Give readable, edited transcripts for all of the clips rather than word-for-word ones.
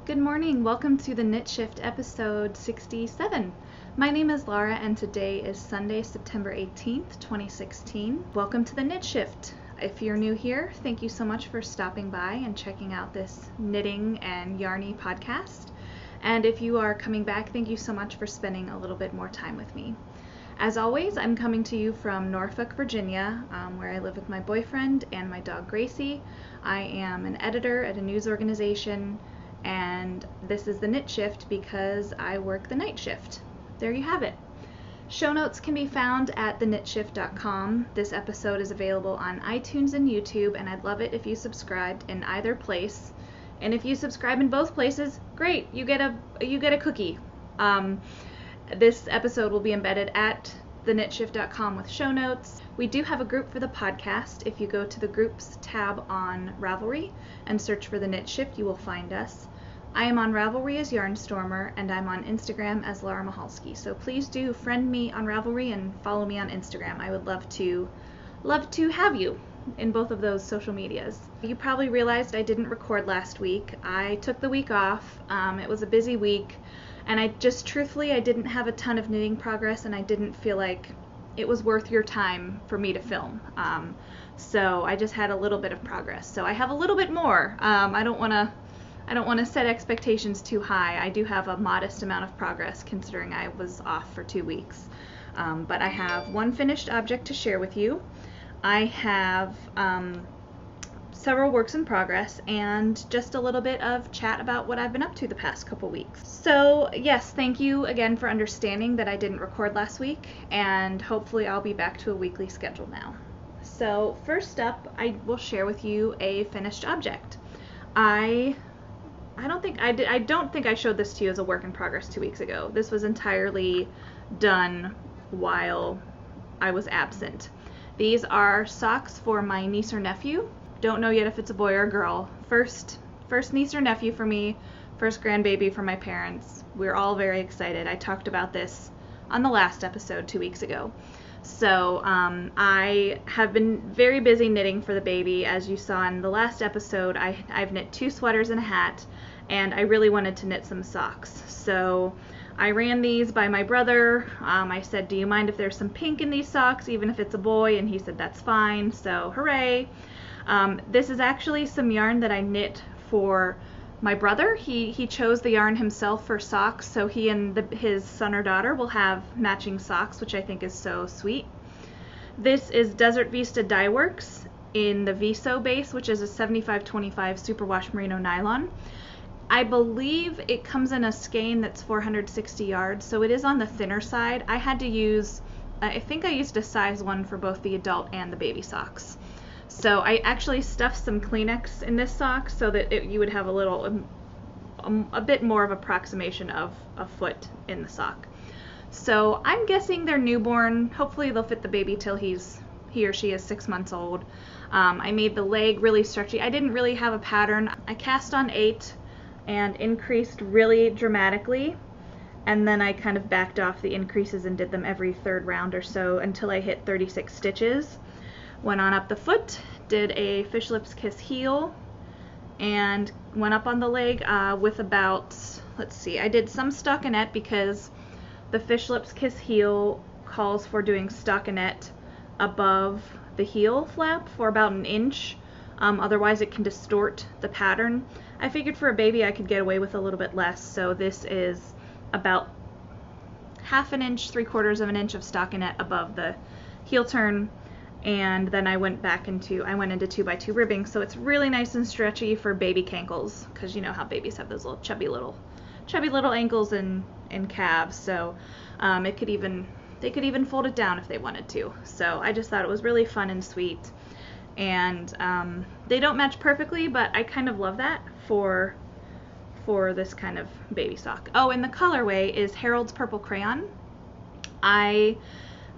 Good morning. Welcome to the Knit Shift episode 67. My name is Laura and today is Sunday, September 18th, 2016. Welcome to the Knit Shift. If you're new here, thank you so much for stopping by and checking out this knitting and yarny podcast. And if you are coming back, thank you so much for spending a little bit more time with me. As always, I'm coming to you from Norfolk, Virginia, where I live with my boyfriend and my dog Gracie. I am an editor at a news organization, and this is the Knit Shift because I work the night shift. There you have it. Show notes can be found at theknitshift.com. This episode is available on iTunes and YouTube, and I'd love it if you subscribed in either place. And if you subscribe in both places, great, you get a cookie. This episode will be embedded at theknitshift.com with show notes. We do have a group for the podcast. If you go to the groups tab on Ravelry and search for the Knit Shift, you will find us. I am on Ravelry as Yarnstormer, and I'm on Instagram as Laura Mahalski. So please do friend me on Ravelry and follow me on Instagram. I would love to have you in both of those social medias. You probably realized I didn't record last week. I took the week off. It was a busy week. And I didn't have a ton of knitting progress, and I didn't feel like it was worth your time for me to film. So I just had a little bit of progress. So I have a little bit more. I don't want to set expectations too high. I do have a modest amount of progress considering I was off for 2 weeks. But I have one finished object to share with you. I have several works in progress and just a little bit of chat about what I've been up to the past couple weeks. So yes, thank you again for understanding that I didn't record last week, and hopefully I'll be back to a weekly schedule now. So first up, I will share with you a finished object. I don't think I showed this to you as a work in progress 2 weeks ago. This was entirely done while I was absent. These are socks for my niece or nephew. Don't know yet if it's a boy or a girl. First niece or nephew for me, first grandbaby for my parents. We're all very excited. I talked about this on the last episode 2 weeks ago. So I have been very busy knitting for the baby. As you saw in the last episode, I've knit 2 sweaters and a hat, and I really wanted to knit some socks. So I ran these by my brother. I said, do you mind if there's some pink in these socks, even if it's a boy? And he said, that's fine. So hooray. This is actually some yarn that I knit for my brother. He chose the yarn himself for socks, so he and his son or daughter will have matching socks, which I think is so sweet. This is Desert Vista Dye Works in the Viso base, which is a 75-25 superwash merino nylon. I believe it comes in a skein that's 460 yards, so it is on the thinner side. I had to use, I think I used a size 1 for both the adult and the baby socks. So I actually stuffed some Kleenex in this sock so that you would have a bit more of approximation of a foot in the sock. So I'm guessing they're newborn. Hopefully they'll fit the baby till he or she is 6 months old. I made the leg really stretchy. I didn't really have a pattern. I cast on 8 and increased really dramatically, and then I kind of backed off the increases and did them every third round or so until I hit 36 stitches. Went on up the foot, did a Fish Lips Kiss heel, and went up on the leg with about, I did some stockinette because the Fish Lips Kiss heel calls for doing stockinette above the heel flap for about an inch. Otherwise it can distort the pattern. I figured for a baby I could get away with a little bit less, so this is about 1/2 inch, 3/4 of an inch of stockinette above the heel turn. And then I went into 2x2 ribbing, so it's really nice and stretchy for baby cankles, because you know how babies have those little chubby little ankles and calves. So they could even fold it down if they wanted to. So I just thought it was really fun and sweet. And they don't match perfectly, but I kind of love that for this kind of baby sock. Oh, and the colorway is Harold's Purple Crayon. I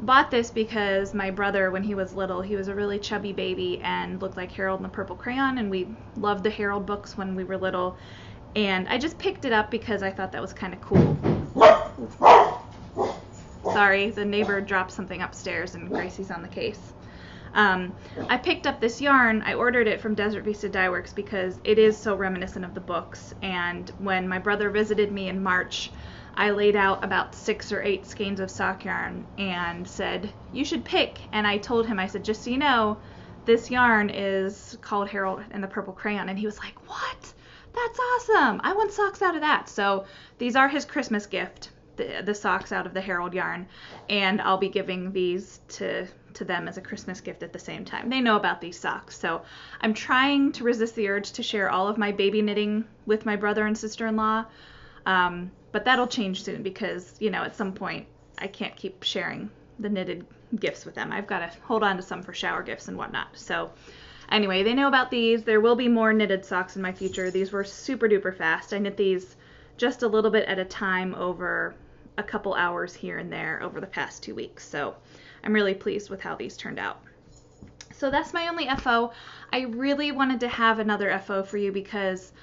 bought this because my brother, when he was little, he was a really chubby baby and looked like Harold in the Purple Crayon, and we loved the Harold books when we were little, and I just picked it up because I thought that was kind of cool. Sorry, the neighbor dropped something upstairs and Gracie's on the case. I picked up this yarn. I ordered it from Desert Vista Dye Works because it is so reminiscent of the books. And when my brother visited me in March, I laid out about 6 or 8 skeins of sock yarn and said, you should pick. And I told him, I said, just so you know, this yarn is called Harold and the Purple Crayon. And he was like, what? That's awesome. I want socks out of that. So these are his Christmas gift, the socks out of the Harold yarn. And I'll be giving these to them as a Christmas gift at the same time. They know about these socks. So I'm trying to resist the urge to share all of my baby knitting with my brother and sister-in-law. But that'll change soon because, you know, at some point I can't keep sharing the knitted gifts with them. I've got to hold on to some for shower gifts and whatnot. So anyway, they know about these. There will be more knitted socks in my future. These were super duper fast. I knit these just a little bit at a time over a couple hours here and there over the past 2 weeks. So I'm really pleased with how these turned out. So that's my only FO. I really wanted to have another FO for you because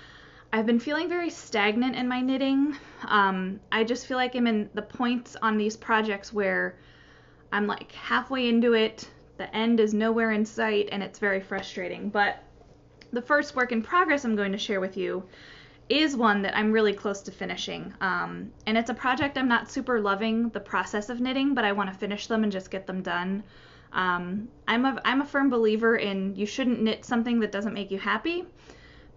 I've been feeling very stagnant in my knitting. I just feel like I'm in the points on these projects where I'm like halfway into it, the end is nowhere in sight, and it's very frustrating. But the first work in progress I'm going to share with you is one that I'm really close to finishing. And it's a project I'm not super loving the process of knitting, but I want to finish them and just get them done. I'm a firm believer in you shouldn't knit something that doesn't make you happy,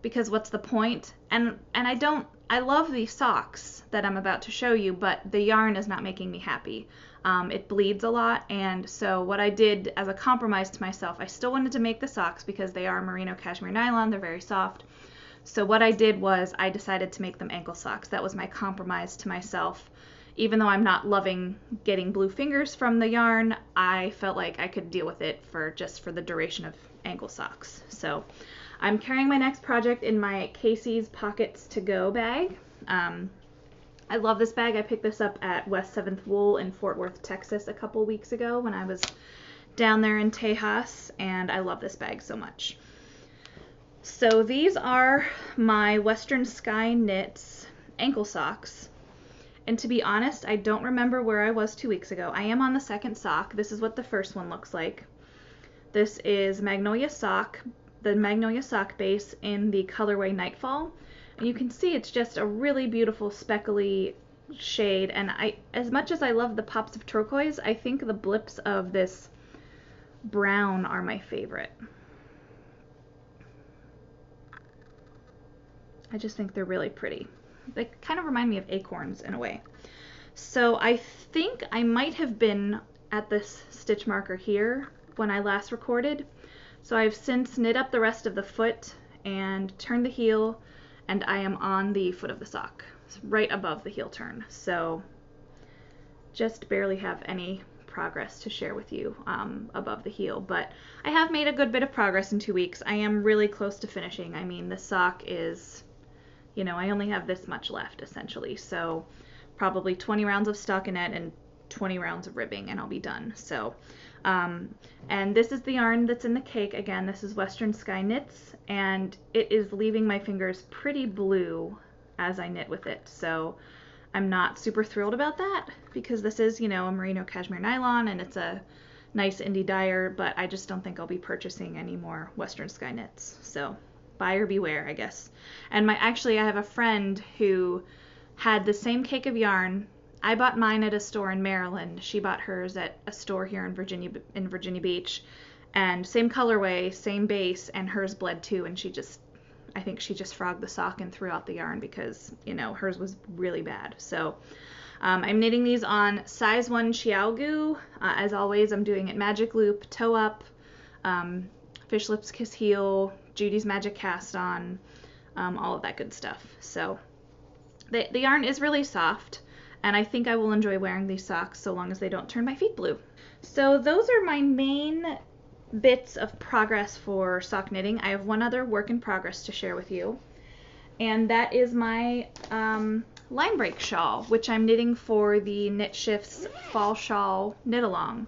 because what's the point? And I love these socks that I'm about to show you, but the yarn is not making me happy. It bleeds a lot, and so what I did as a compromise to myself, I still wanted to make the socks because they are merino cashmere nylon, they're very soft. So what I did was I decided to make them ankle socks. That was my compromise to myself. Even though I'm not loving getting blue fingers from the yarn, I felt like I could deal with it for the duration of ankle socks. So I'm carrying my next project in my Casey's Pockets to Go bag. I love this bag. I picked this up at West 7th Wool in Fort Worth, Texas a couple weeks ago when I was down there in Tejas, and I love this bag so much. So these are my Western Sky Knits ankle socks. And to be honest, I don't remember where I was 2 weeks ago. I am on the second sock. This is what the first one looks like. This is Magnolia Sock, the Magnolia Sock base in the colorway Nightfall. And you can see it's just a really beautiful speckly shade. And as much as I love the pops of turquoise, I think the blips of this brown are my favorite. I just think they're really pretty. They kind of remind me of acorns in a way. So I think I might have been at this stitch marker here when I last recorded. So I've since knit up the rest of the foot and turned the heel, and I am on the foot of the sock. It's right above the heel turn. So just barely have any progress to share with you above the heel, but I have made a good bit of progress in 2 weeks. I am really close to finishing. I mean, the sock is, you know, I only have this much left essentially, so probably 20 rounds of stockinette and 20 rounds of ribbing and I'll be done. So and this is the yarn that's in the cake. Again, this is Western Sky Knits, and it is leaving my fingers pretty blue as I knit with it, so I'm not super thrilled about that because this is, you know, a merino cashmere nylon and it's a nice indie dyer, but I just don't think I'll be purchasing any more Western Sky Knits. So buyer beware, I guess. And actually I have a friend who had the same cake of yarn. I bought mine at a store in Maryland. She bought hers at a store here in Virginia Beach, and same colorway, same base, and hers bled too, and I think she just frogged the sock and threw out the yarn because, you know, hers was really bad. So I'm knitting these on size 1 Xiaogu. As always, I'm doing it magic loop, toe up, fish lips kiss heel, Judy's magic cast on, all of that good stuff. So the yarn is really soft, and I think I will enjoy wearing these socks so long as they don't turn my feet blue. So those are my main bits of progress for sock knitting. I have one other work in progress to share with you, and that is my line break shawl, which I'm knitting for the Knit Shifts Fall Shawl Knit Along,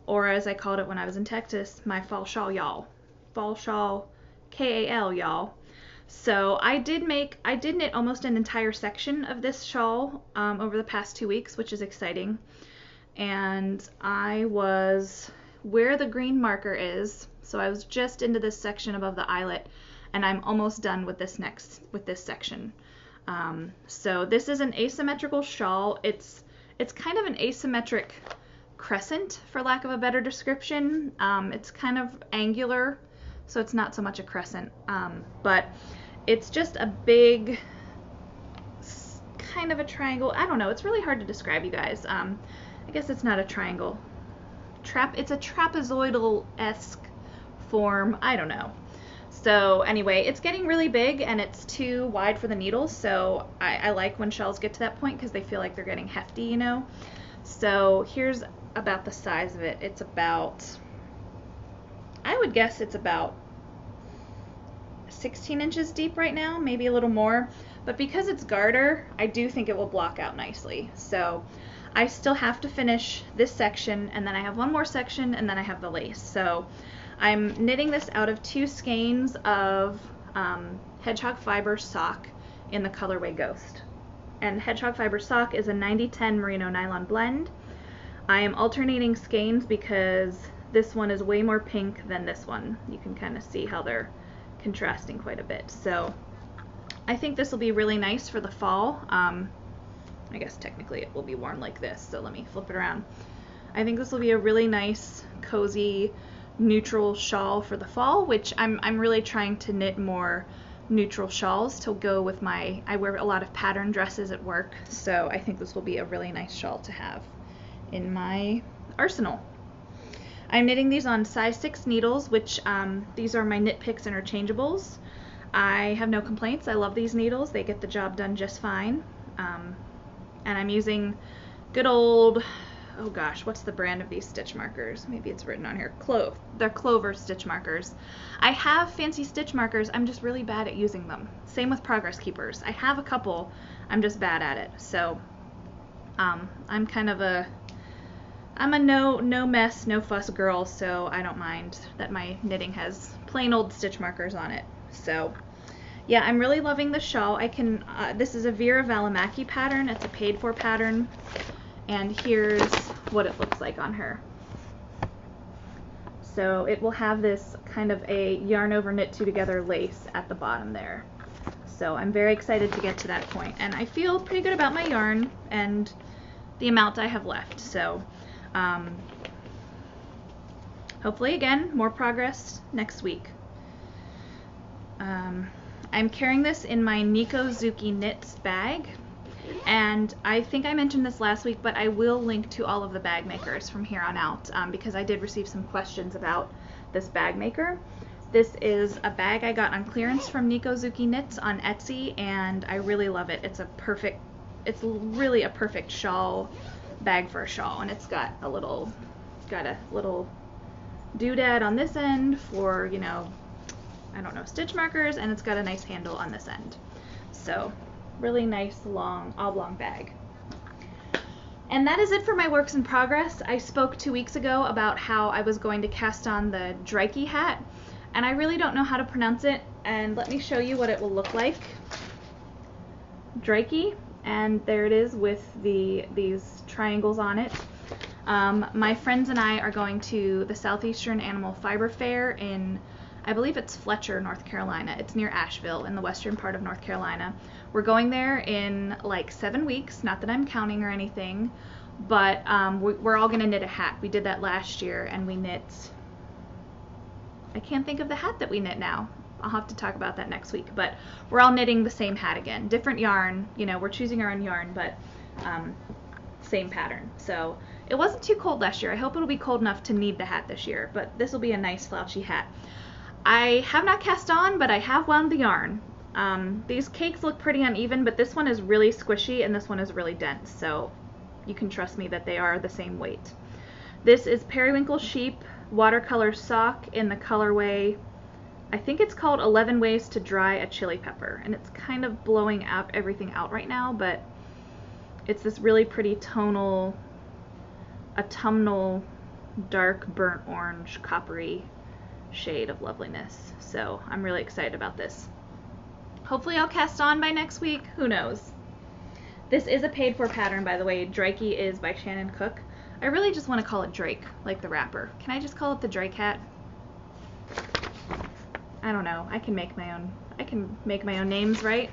or as I called it when I was in Texas, my Fall Shawl Y'all. Fall Shawl KAL Y'all. So I did knit almost an entire section of this shawl over the past 2 weeks, which is exciting. And I was where the green marker is. So I was just into this section above the eyelet, and I'm almost done with this section. So this is an asymmetrical shawl. It's kind of an asymmetric crescent, for lack of a better description. It's kind of angular, so it's not so much a crescent, but it's just a big kind of a triangle. I don't know, it's really hard to describe, you guys. I guess it's not a triangle. It's a trapezoidal-esque form. I don't know. So anyway, it's getting really big and it's too wide for the needles, so I like when shells get to that point because they feel like they're getting hefty, you know. So here's about the size of it. It's about, I would guess it's about 16 inches deep right now, maybe a little more, but because it's garter, I do think it will block out nicely. So I still have to finish this section, and then I have one more section, and then I have the lace. So I'm knitting this out of 2 skeins of Hedgehog Fiber Sock in the colorway Ghost. And Hedgehog Fiber Sock is a 90-10 merino nylon blend. I am alternating skeins because this one is way more pink than this one. You can kind of see how they're contrasting quite a bit. So I think this will be really nice for the fall. I guess technically it will be worn like this, so let me flip it around. I think this will be a really nice, cozy, neutral shawl for the fall, which I'm really trying to knit more neutral shawls to go with I wear a lot of pattern dresses at work, so I think this will be a really nice shawl to have in my arsenal. I'm knitting these on size 6 needles, which these are my Knit Picks interchangeables. I have no complaints. I love these needles. They get the job done just fine. And I'm using good old, oh gosh, what's the brand of these stitch markers? Maybe it's written on here. They're Clover stitch markers. I have fancy stitch markers. I'm just really bad at using them. Same with Progress Keepers. I have a couple. I'm just bad at it. So I'm kind of a no mess, no fuss girl, so I don't mind that my knitting has plain old stitch markers on it. So yeah, I'm really loving the shawl. This is a Vera Valimaki pattern. It's a paid for pattern, and here's what it looks like on her. So it will have this kind of a yarn over knit 2 together lace at the bottom there. So I'm very excited to get to that point, and I feel pretty good about my yarn and the amount I have left. So hopefully, again, more progress next week. I'm carrying this in my Nico Zuki Knits bag, and I think I mentioned this last week, but I will link to all of the bag makers from here on out, because I did receive some questions about this bag maker. This is a bag I got on clearance from Nico Zuki Knits on Etsy, and I really love it. It's really a perfect shawl bag for a shawl, and it's got a little doodad on this end for, you know, I don't know, stitch markers, and it's got a nice handle on this end. So really nice long oblong bag. And that is it for my works in progress. I spoke 2 weeks ago about how I was going to cast on the Drykey hat, and I really don't know how to pronounce it, and let me show you what it will look like. Drykey, and there it is with these triangles on it. My friends and I are going to the Southeastern Animal Fiber Fair in, I believe it's Fletcher, North Carolina. It's near Asheville in the western part of North Carolina. We're going there in like 7 weeks, not that I'm counting or anything, but we're all going to knit a hat. We did that last year, and we knit, I can't think of the hat that we knit now. I'll have to talk about that next week, but we're all knitting the same hat again. Different yarn, you know, we're choosing our own yarn, but same pattern. So it wasn't too cold last year. I hope it'll be cold enough to need the hat this year, but this will be a nice slouchy hat. I have not cast on, but I have wound the yarn. These cakes look pretty uneven, but this one is really squishy and this one is really dense, so you can trust me that they are the same weight. This is Periwinkle Sheep watercolor sock in the colorway, I think it's called 11 Ways to Dry a Chili Pepper, and it's kind of blowing out everything out right now, but it's this really pretty tonal, autumnal, dark burnt orange, coppery shade of loveliness. So I'm really excited about this. Hopefully I'll cast on by next week. Who knows? This is a paid for pattern, by the way. Drykey is by Shannon Cook. I really just want to call it Drake, like the rapper. Can I just call it the Drake hat? I don't know. I can make my own names, right?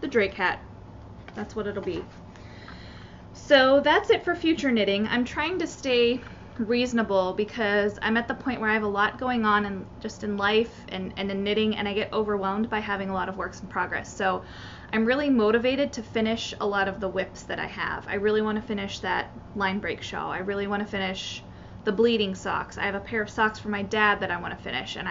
The Drake hat. That's what it'll be. So that's it for future knitting. I'm trying to stay reasonable because I'm at the point where I have a lot going on and just in life and in knitting, and I get overwhelmed by having a lot of works in progress. So I'm really motivated to finish a lot of the whips that I have. I really want to finish that line break shawl. I really want to finish the bleeding socks. I have a pair of socks for my dad that I want to finish, and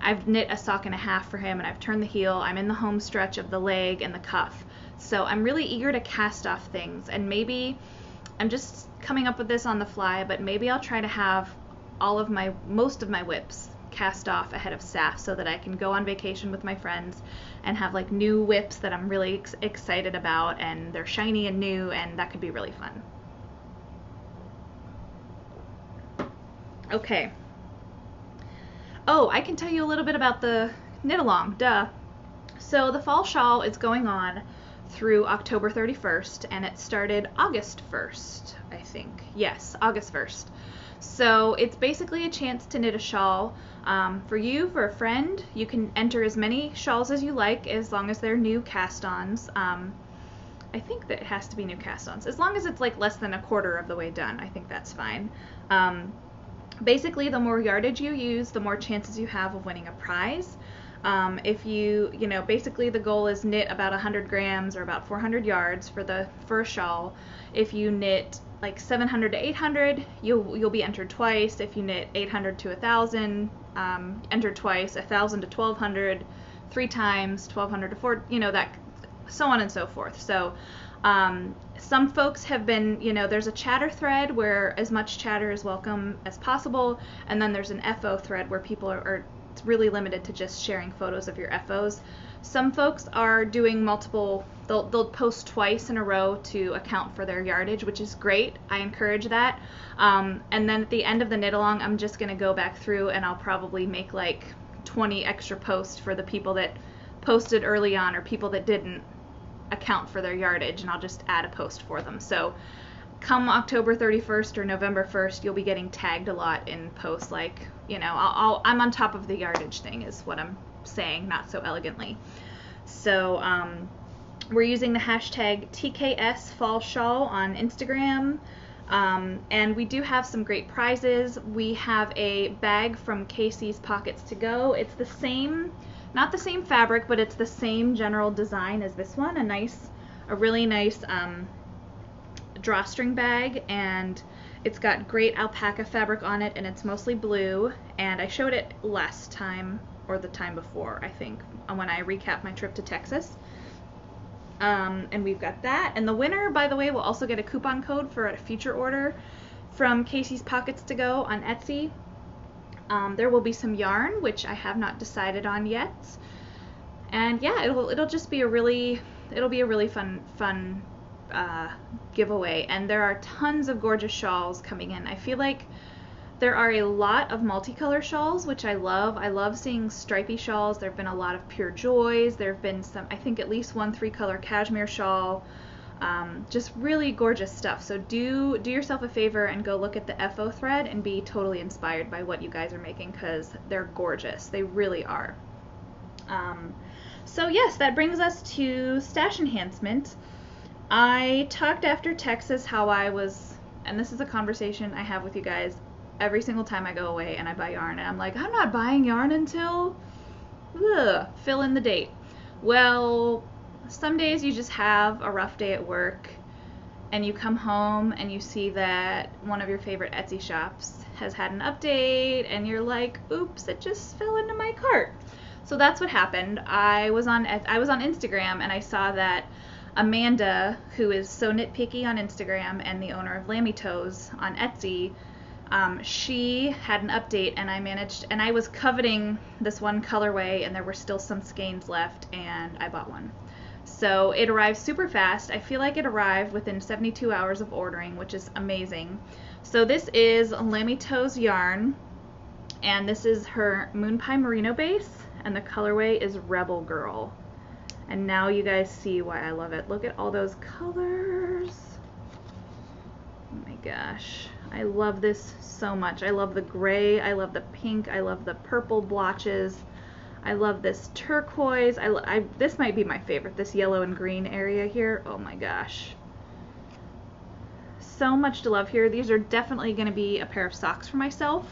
I've knit a sock and a half for him, and I've turned the heel. I'm in the home stretch of the leg and the cuff. So I'm really eager to cast off things, and maybe I'm just coming up with this on the fly, but maybe I'll try to have most of my whips cast off ahead of SAF so that I can go on vacation with my friends and have like new whips that I'm really excited about, and they're shiny and new, and that could be really fun. Okay. Oh, I can tell you a little bit about the knit along, duh. So the fall shawl is going on through October 31st, and it started August 1st, I think. Yes, August 1st. So it's basically a chance to knit a shawl for you, for a friend. You can enter as many shawls as you like, as long as they're new cast-ons. I think that it has to be new cast-ons. As long as it's like less than a quarter of the way done, I think that's fine. Basically, the more yardage you use, the more chances you have of winning a prize. If basically the goal is knit about 100 grams or about 400 yards for a shawl. If you knit like 700 to 800, you'll be entered twice. If you knit 800 to 1,000, entered twice. 1,000 to 1,200, 3 times. 1,200 to 4, that, so on and so forth. So some folks have been, there's a chatter thread where as much chatter is welcome as possible, and then there's an FO thread where people are it's really limited to just sharing photos of your FOs. Some folks are doing multiple, they'll post twice in a row to account for their yardage, which is great. I encourage that. And then at the end of the knit along, I'm just going to go back through and I'll probably make like 20 extra posts for the people that posted early on or people that didn't account for their yardage, and I'll just add a post for them. So come October 31st or November 1st, you'll be getting tagged a lot in posts like, I'm on top of the yardage thing is what I'm saying, not so elegantly. So we're using the hashtag TKS Fall Shawl on Instagram, and we do have some great prizes. We have a bag from Casey's Pockets to Go. It's the same, not the same fabric, but it's the same general design as this one, a really nice drawstring bag, and it's got great alpaca fabric on it, and it's mostly blue, and I showed it last time or the time before, I think, when I recapped my trip to Texas. And we've got that, and the winner, by the way, will also get a coupon code for a future order from Casey's Pockets to Go on Etsy. There will be some yarn, which I have not decided on yet, and yeah, it'll just be a really fun giveaway, and there are tons of gorgeous shawls coming in. I feel like there are a lot of multicolor shawls, which I love. I love seeing stripy shawls. There have been a lot of pure joys. There have been some, I think at least one 3-color cashmere shawl. Just really gorgeous stuff. So do yourself a favor and go look at the FO thread and be totally inspired by what you guys are making, because they're gorgeous. They really are. So yes, that brings us to stash enhancement. I talked after Texas how I was, and this is a conversation I have with you guys every single time I go away and I buy yarn, and I'm like, I'm not buying yarn until fill in the date. Well, some days you just have a rough day at work and you come home and you see that one of your favorite Etsy shops has had an update and you're like, oops, it just fell into my cart. So that's what happened. I was on Instagram and I saw that Amanda, who is So Nitpicky on Instagram and the owner of Lammy Toes on Etsy, she had an update, and I was coveting this one colorway, and there were still some skeins left, and I bought one. So it arrived super fast. I feel like it arrived within 72 hours of ordering, which is amazing. So this is Lammy Toes yarn, and this is her Moon Pie Merino base, and the colorway is Rebel Girl. And now you guys see why I love it. Look at all those colors. Oh my gosh. I love this so much. I love the gray, I love the pink, I love the purple blotches. I love this turquoise. This might be my favorite, this yellow and green area here. Oh my gosh. So much to love here. These are definitely going to be a pair of socks for myself.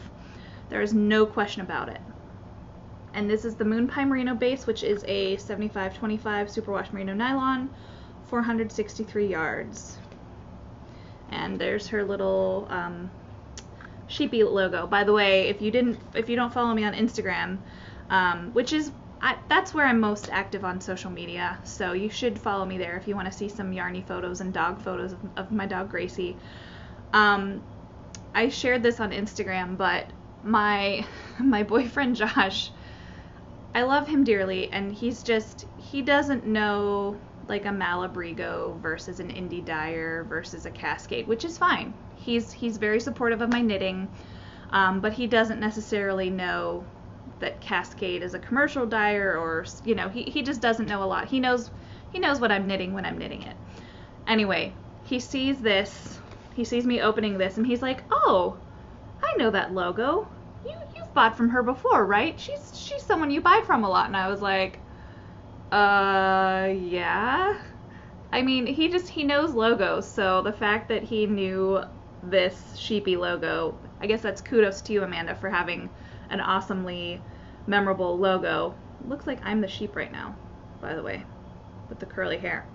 There is no question about it. And this is the Moon Pie Merino base, which is a 75/25 superwash merino nylon, 463 yards. And there's her little sheepy logo. By the way, if you don't follow me on Instagram, which is that's where I'm most active on social media, so you should follow me there if you want to see some yarny photos and dog photos of my dog Gracie. I shared this on Instagram, but my boyfriend Josh, I love him dearly, and he doesn't know like a Malabrigo versus an Indie Dyer versus a Cascade, which is fine. He's very supportive of my knitting, but he doesn't necessarily know that Cascade is a commercial dyer, or he just doesn't know a lot. He knows what I'm knitting when I'm knitting it. Anyway, he sees me opening this, and he's like, "Oh, I know that logo. You've bought from her before, right? She's someone you buy from a lot." And I was like, yeah. I mean, he knows logos, so the fact that he knew this sheepy logo, I guess that's kudos to you, Amanda, for having an awesomely memorable logo. Looks like I'm the sheep right now, by the way, with the curly hair.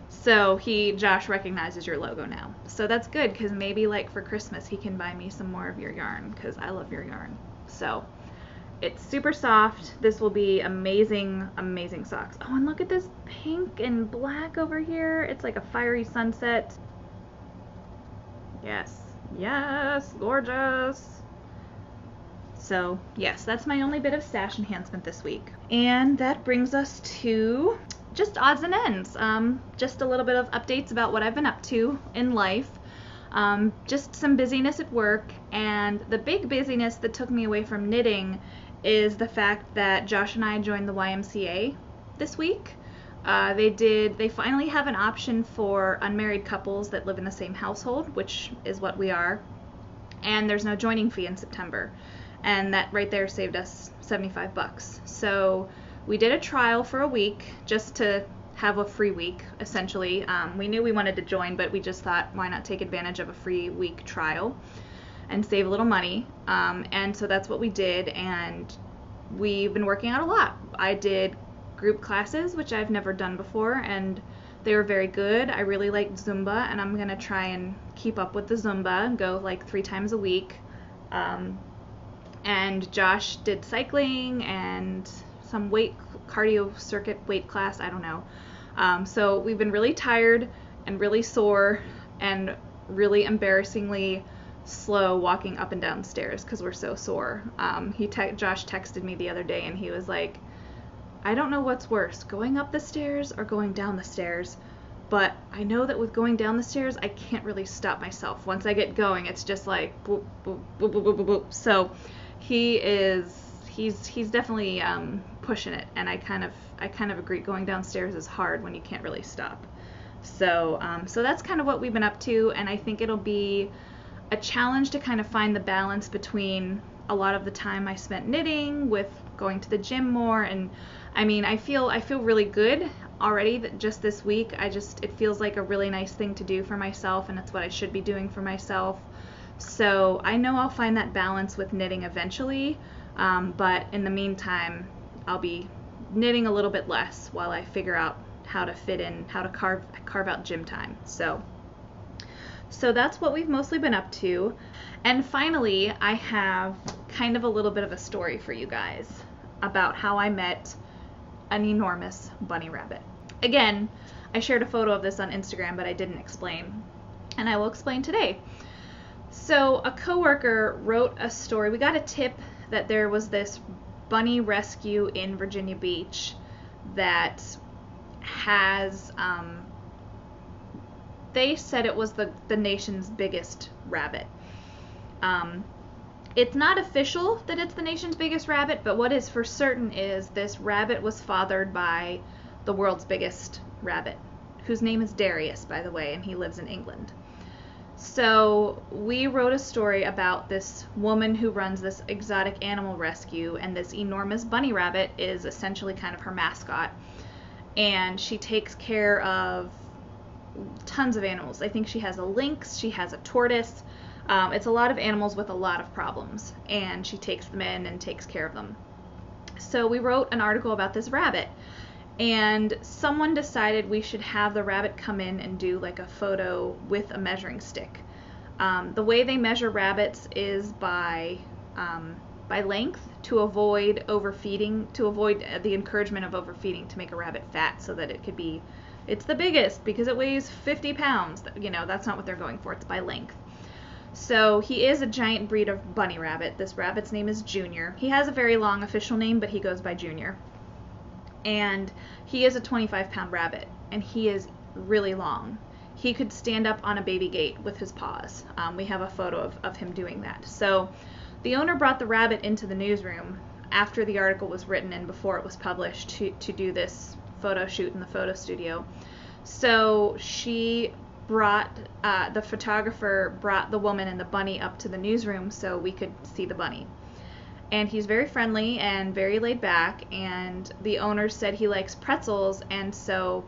So Josh recognizes your logo now. So that's good, because maybe like for Christmas he can buy me some more of your yarn, because I love your yarn. So it's super soft. This will be amazing, amazing socks. Oh, and look at this pink and black over here. It's like a fiery sunset. Yes, yes, gorgeous. So yes, that's my only bit of stash enhancement this week. And that brings us to just odds and ends. Just a little bit of updates about what I've been up to in life. Just some busyness at work, and the big busyness that took me away from knitting is the fact that Josh and I joined the YMCA this week. They finally have an option for unmarried couples that live in the same household, which is what we are, and there's no joining fee in September, and that right there saved us $75. So we did a trial for a week just to have a free week, essentially. We knew we wanted to join, but we just thought, why not take advantage of a free week trial and save a little money. And so that's what we did, and we've been working out a lot. I did group classes, which I've never done before, and they were very good. I really liked Zumba, and I'm gonna try and keep up with the Zumba and go like 3 times a week. And Josh did cycling and some cardio circuit weight class, I don't know. So we've been really tired and really sore and really embarrassingly slow walking up and down stairs because we're so sore. Josh texted me the other day, and he was like, I don't know what's worse, going up the stairs or going down the stairs, but I know that with going down the stairs, I can't really stop myself. Once I get going, it's just like boop, boop, boop, boop, boop, boop. So he's definitely pushing it, and I kind of agree. Going downstairs is hard when you can't really stop. So that's kind of what we've been up to, and I think it'll be a challenge to kind of find the balance between a lot of the time I spent knitting with going to the gym more. And I mean, I feel really good already that just this week it feels like a really nice thing to do for myself, and it's what I should be doing for myself. So I know I'll find that balance with knitting eventually, but in the meantime I'll be knitting a little bit less while I figure out how to carve out gym time. So that's what we've mostly been up to. And finally, I have kind of a little bit of a story for you guys about how I met an enormous bunny rabbit. Again, I shared a photo of this on Instagram, but I didn't explain, and I will explain today. So a coworker wrote a story. We got a tip that there was this bunny rescue in Virginia Beach that has, they said it was the nation's biggest rabbit. It's not official that it's the nation's biggest rabbit, but what is for certain is this rabbit was fathered by the world's biggest rabbit, whose name is Darius, by the way, and he lives in England. So we wrote a story about this woman who runs this exotic animal rescue, and this enormous bunny rabbit is essentially kind of her mascot. And she takes care of tons of animals. I think she has a lynx, she has a tortoise. It's a lot of animals with a lot of problems, and she takes them in and takes care of them. So we wrote an article about this rabbit, and someone decided we should have the rabbit come in and do like a photo with a measuring stick. The way they measure rabbits is by length, to avoid overfeeding, to avoid the encouragement of overfeeding, to make a rabbit fat so that it could be, it's the biggest because it weighs 50 pounds. You know, that's not what they're going for. It's by length. So he is a giant breed of bunny rabbit. This rabbit's name is Junior. He has a very long official name, but he goes by Junior. And he is a 25-pound rabbit, and he is really long. He could stand up on a baby gate with his paws. We have a photo of him doing that. So the owner brought the rabbit into the newsroom after the article was written and before it was published to do this photo shoot in the photo studio. So she brought, the photographer brought the woman and the bunny up to the newsroom so we could see the bunny. And he's very friendly and very laid back, and the owner said he likes pretzels, and so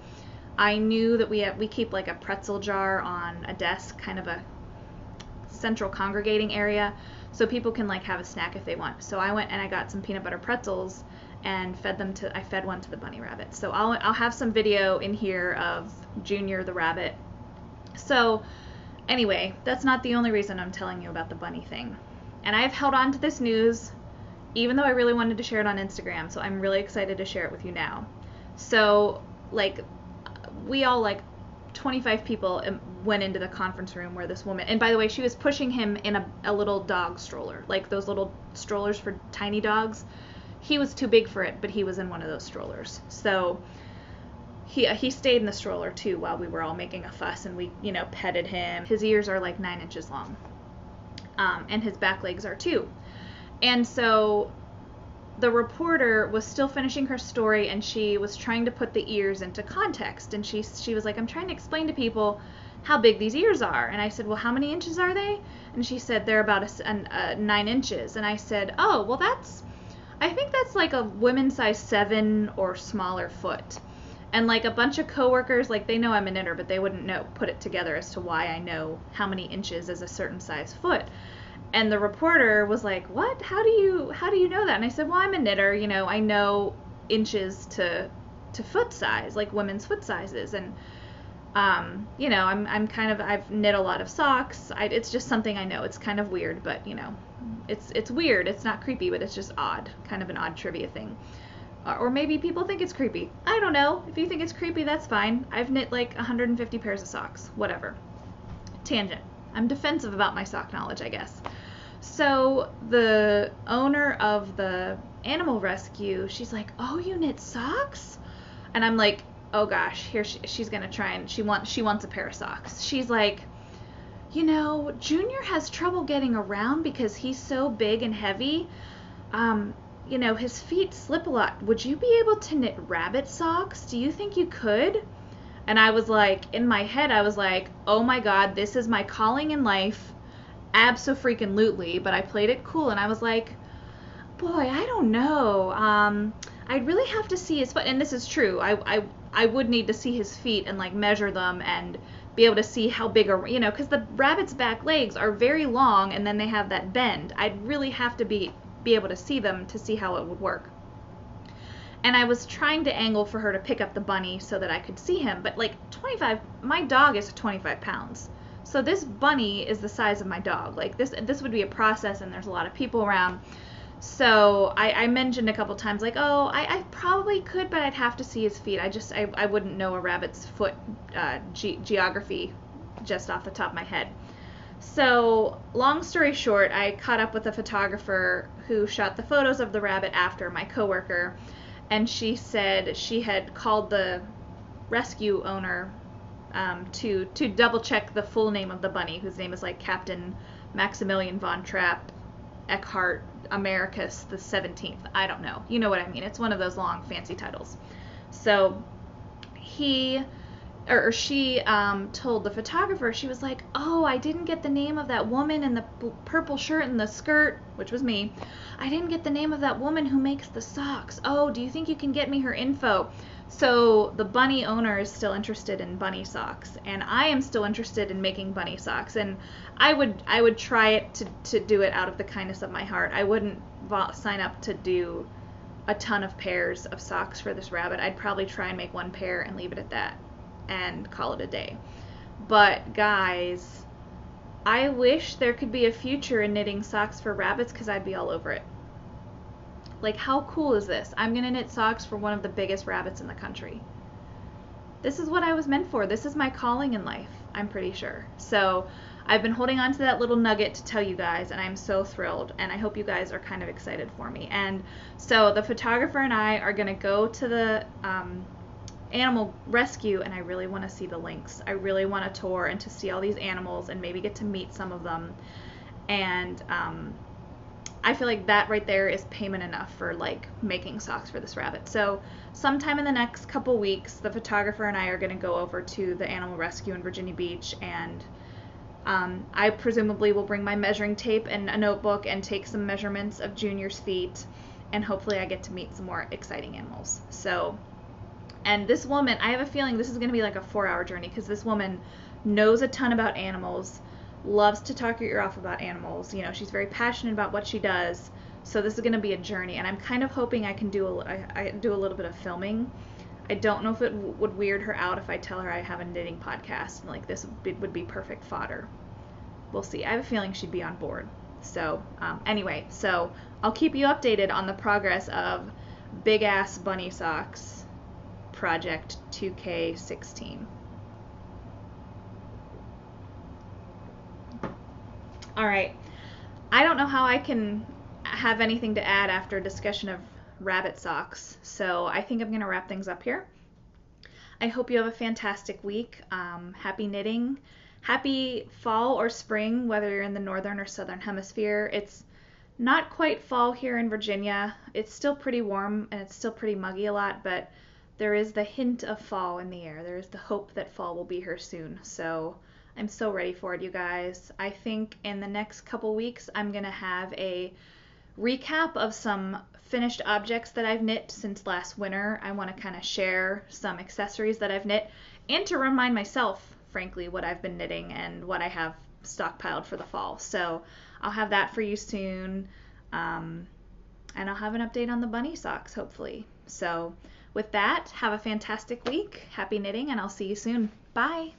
I knew that we keep like a pretzel jar on a desk, kind of a central congregating area, so people can like have a snack if they want. So I went and I got some peanut butter pretzels and I fed one to the bunny rabbit. So I'll have some video in here of Junior the rabbit. So anyway, that's not the only reason I'm telling you about the bunny thing. And I've held on to this news even though I really wanted to share it on Instagram, so I'm really excited to share it with you now. So, like, we all, like, 25 people went into the conference room where this woman, and by the way, she was pushing him in a little dog stroller, like those little strollers for tiny dogs. He was too big for it, but he was in one of those strollers. So he stayed in the stroller too while we were all making a fuss, and we, you know, petted him. His ears are like 9 inches long, and his back legs are too. And so the reporter was still finishing her story, and she was trying to put the ears into context. And she was like, I'm trying to explain to people how big these ears are. And I said, well, how many inches are they? And she said, they're about 9 inches. And I said, oh, well, I think that's like a women's size 7 or smaller foot. And like a bunch of coworkers, like they know I'm a knitter, but they wouldn't put it together as to why I know how many inches is a certain size foot. And the reporter was like, what? How do you know that? And I said, well, I'm a knitter, you know, I know inches to foot size, like women's foot sizes. And, you know, I've knit a lot of socks. It's just something I know. It's kind of weird, but, you know, it's weird. It's not creepy, but it's just odd, kind of an odd trivia thing. Or maybe people think it's creepy. I don't know. If you think it's creepy, that's fine. I've knit like 150 pairs of socks. Whatever. Tangent. I'm defensive about my sock knowledge, I guess. So the owner of the animal rescue, she's like, oh, you knit socks? And I'm like, oh gosh, here she's gonna try, and she wants a pair of socks. She's like, you know, Junior has trouble getting around because he's so big and heavy. You know, his feet slip a lot. Would you be able to knit rabbit socks? Do you think you could? And I was like, in my head, I was like, oh my God, this is my calling in life. Abso-freaking-lutely. But I played it cool, and I was like, boy, I don't know. I'd really have to see his foot. And this is true. I would need to see his feet and like measure them and be able to see how big you know, because the rabbit's back legs are very long, and then they have that bend. I'd really have to be able to see them to see how it would work. And I was trying to angle for her to pick up the bunny so that I could see him, but like 25, my dog is 25 pounds. So this bunny is the size of my dog. Like this would be a process, and there's a lot of people around. So I mentioned a couple times, like, oh, I probably could, but I'd have to see his feet. I wouldn't know a rabbit's foot geography just off the top of my head. So long story short, I caught up with a photographer who shot the photos of the rabbit after, my coworker, and she said she had called the rescue owner to double check the full name of the bunny, whose name is like Captain Maximilian von Trapp Eckhart Americus the 17th. I don't know. You know what I mean. It's one of those long fancy titles. So he or she told the photographer, she was like, oh, I didn't get the name of that woman in the purple shirt and the skirt, which was me. I didn't get the name of that woman who makes the socks. Oh, do you think you can get me her info? So the bunny owner is still interested in bunny socks, and I am still interested in making bunny socks, and I would try it to do it out of the kindness of my heart. I wouldn't sign up to do a ton of pairs of socks for this rabbit. I'd probably try and make one pair and leave it at that and call it a day. But guys, I wish there could be a future in knitting socks for rabbits, because I'd be all over it. Like, how cool is this? I'm gonna knit socks for one of the biggest rabbits in the country. This is what I was meant for. This is my calling in life, I'm pretty sure. So I've been holding on to that little nugget to tell you guys, and I'm so thrilled, and I hope you guys are kind of excited for me. And so the photographer and I are gonna go to the animal rescue, and I really want to see the lynx. I really want to tour and to see all these animals and maybe get to meet some of them. And I feel like that right there is payment enough for like making socks for this rabbit. So sometime in the next couple weeks, the photographer and I are going to go over to the animal rescue in Virginia Beach, and I presumably will bring my measuring tape and a notebook and take some measurements of Junior's feet, and hopefully I get to meet some more exciting animals. So, and this woman, I have a feeling this is going to be like a 4-hour journey, because this woman knows a ton about animals, loves to talk your ear off about animals. You know, she's very passionate about what she does. So this is going to be a journey, and I'm kind of hoping I can do a little bit of filming. I don't know if it would weird her out if I tell her I have a knitting podcast, and like this would be perfect fodder. We'll see. I have a feeling she'd be on board. So anyway, so I'll keep you updated on the progress of Big Ass Bunny Socks Project 2K16. All right. I don't know how I can have anything to add after a discussion of rabbit socks, so I think I'm going to wrap things up here. I hope you have a fantastic week. Happy knitting. Happy fall or spring, whether you're in the northern or southern hemisphere. It's not quite fall here in Virginia. It's still pretty warm and it's still pretty muggy a lot, but there is the hint of fall in the air. There is the hope that fall will be here soon. So I'm so ready for it, you guys. I think in the next couple weeks I'm going to have a recap of some finished objects that I've knit since last winter. I want to kind of share some accessories that I've knit, and to remind myself, frankly, what I've been knitting and what I have stockpiled for the fall. So I'll have that for you soon, and I'll have an update on the bunny socks, hopefully. So with that, have a fantastic week. Happy knitting, and I'll see you soon. Bye!